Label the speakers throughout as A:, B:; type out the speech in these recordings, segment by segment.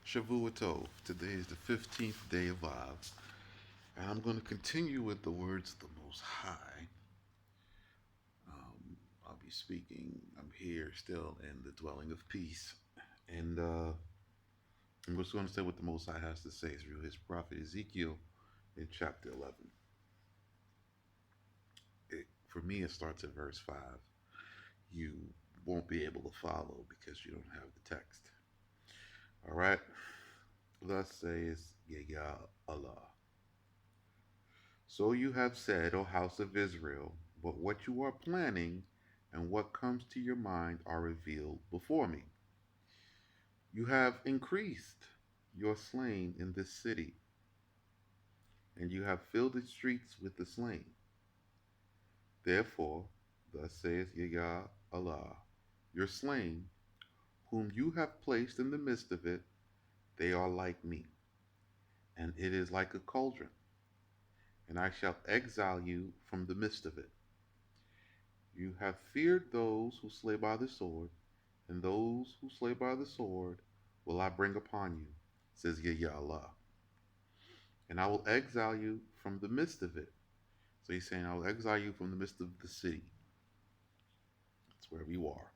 A: Shavuot. Today is the 15th day of Av, and I'm going to continue with the words of the Most High. I'll be speaking. I'm here still in the dwelling of peace, and I'm just going to say what the Most High has to say through his prophet Ezekiel in chapter 11. For me, it starts at verse 5. You won't be able to follow because you don't have the text. All right? Thus says Yah Allah. So you have said, O house of Israel, but what you are planning and what comes to your mind are revealed before me. You have increased your slain in this city, and you have filled its streets with the slain. Therefore, thus saith Yah Allah, your slain, whom you have placed in the midst of it, they are like me, and it is like a cauldron, and I shall exile you from the midst of it. You have feared those who slay by the sword, and those who slay by the sword will I bring upon you, says Yah Allah. And I will exile you from the midst of it. So he's saying, I will exile you from the midst of the city. That's where you are.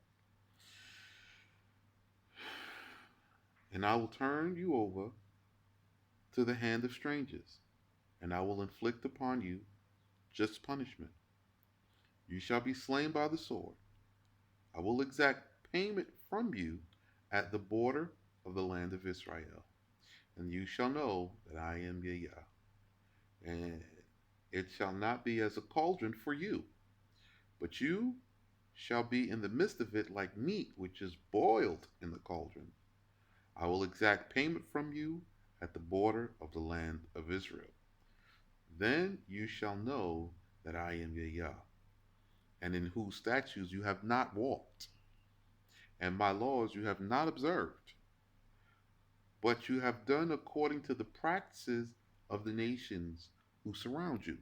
A: And I will turn you over to the hand of strangers, and I will inflict upon you just punishment. You shall be slain by the sword. I will exact payment from you at the border of the land of Israel. And you shall know that I am Yah. And it shall not be as a cauldron for you, but you shall be in the midst of it like meat which is boiled in the cauldron. I will exact payment from you at the border of the land of Israel. Then you shall know that I am Yah, and in whose statutes you have not walked, and my laws you have not observed, but you have done according to the practices of the nations who surround you.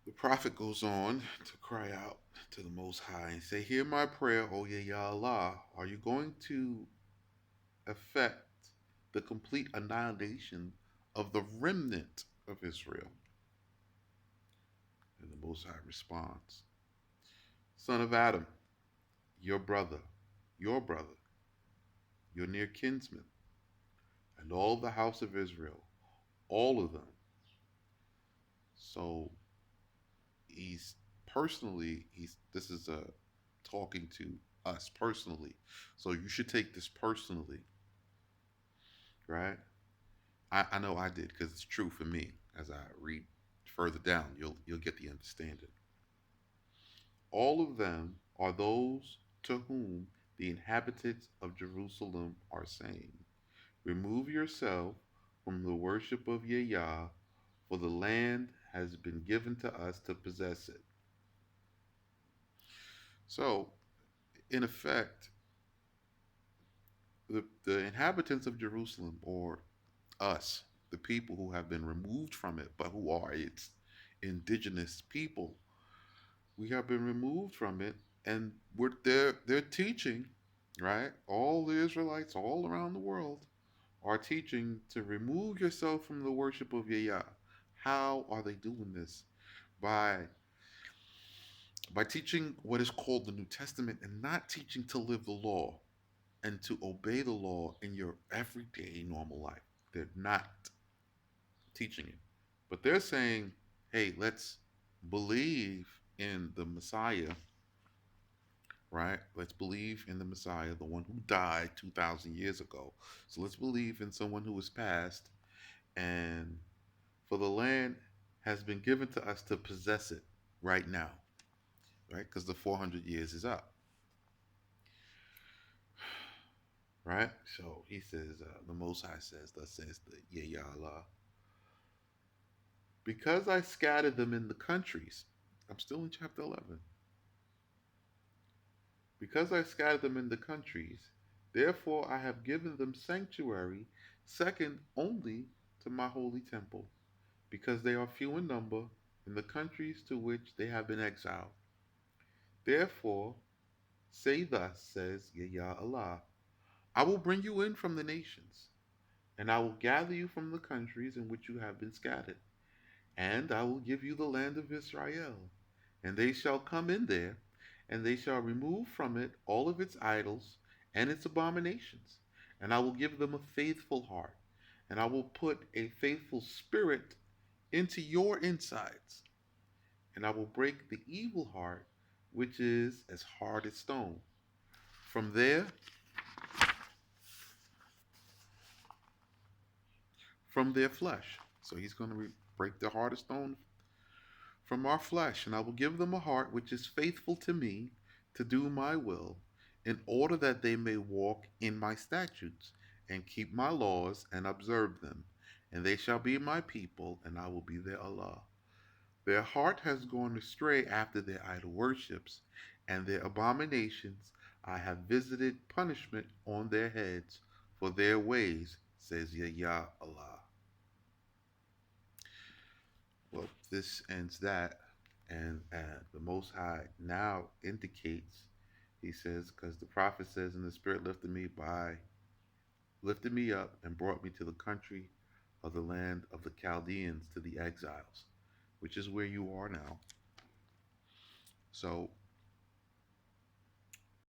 A: The prophet goes on to cry out to the Most High and say, hear my prayer, O Yah Allah. Are you going to effect the complete annihilation of the remnant of Israel? And the Most High responds, son of Adam, your brother, your brother, your near kinsman, and all the house of Israel, all of them. So this is a talking to us personally. So you should take this personally, right? I know I did because it's true for me. As I read further down, you'll get the understanding. All of them are those to whom the inhabitants of Jerusalem are saying, remove yourself from the worship of Yah, for the land has been given to us to possess it. So, in effect, the inhabitants of Jerusalem, or us, the people who have been removed from it, but who are its indigenous people, we have been removed from it, and they're teaching, right? All the Israelites all around the world are teaching to remove yourself from the worship of Yah. How are they doing this? By teaching what is called the New Testament and not teaching to live the law and to obey the law in your everyday normal life. They're not teaching it. But they're saying, hey, let's believe in the Messiah, right? Let's believe in the Messiah, the one who died 2,000 years ago. So let's believe in someone who was past, and for the land has been given to us to possess it right now, right? Because the 400 years is up, right? So he says, the Most High says, thus says the Yah Allah, because I scattered them in the countries. I'm still in chapter 11. Because I scattered them in the countries, therefore I have given them sanctuary, second only to my holy temple, because they are few in number in the countries to which they have been exiled. Therefore, Say thus, says Yah Allah, I will bring you in from the nations, and I will gather you from the countries in which you have been scattered, and I will give you the land of Israel, and they shall come in there, and they shall remove from it all of its idols and its abominations, and I will give them a faithful heart, and I will put a faithful spirit into your insides, and I will break the evil heart, which is as hard as stone. From there, from their flesh. So he's going to break the heart of stone from our flesh, and I will give them a heart which is faithful to me to do my will, in order that they may walk in my statutes and keep my laws and observe them. And they shall be my people, and I will be their Allah. Their heart has gone astray after their idol worships, and their abominations I have visited punishment on their heads for their ways, says Yah Allah. Well, this ends that, and the Most High now indicates, he says, because the prophet says, and the Spirit lifted me up and brought me to the country of the land of the Chaldeans, to the exiles, which is where you are now. So